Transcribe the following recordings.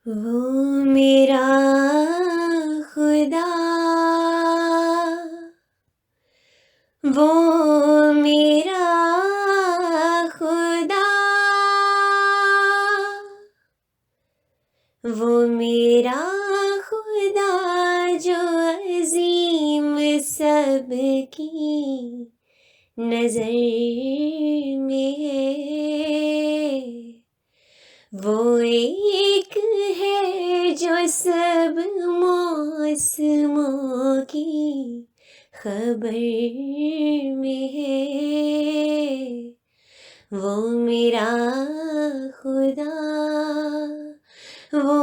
وہ میرا خدا، وہ میرا خدا، وہ میرا خدا جو عظیم سب کی نظر میں ہے، وہ ایک ہے جو سب موسموں کی خبر میں ہے، وہ میرا خدا، وہ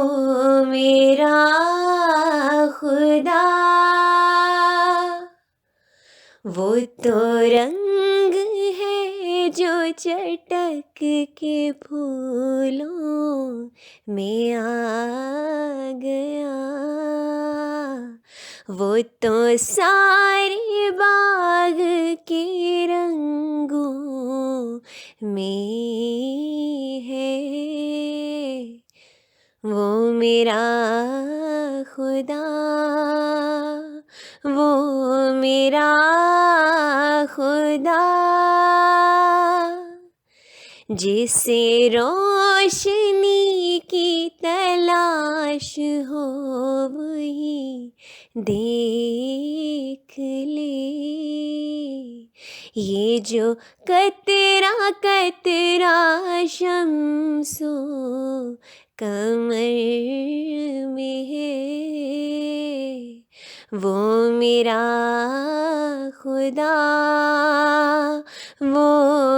میرا خدا، وہ تو رنگ ہے جو چٹک کے پھولوں میں آ گیا، وہ تو سارے باغ کے رنگوں میں ہے، وہ میرا خدا، وہ میرا خدا، جسے روشنی کی تلاش ہو وہی دیکھ لے، یہ جو قطرہ قطرہ شمس و قمر میں ہے، وہ میرا خدا، وہ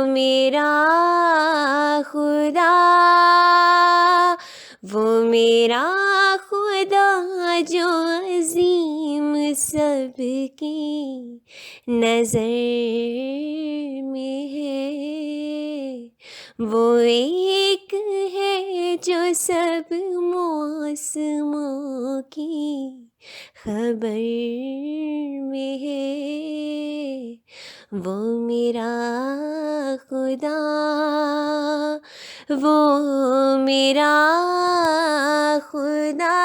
میرا خدا، وہ میرا خدا جو عظیم سب کی نظر میں ہے، وہ ایک ہے جو سب موسموں کی خبر میں ہے، وہ میرا خدا، وہ میرا خدا۔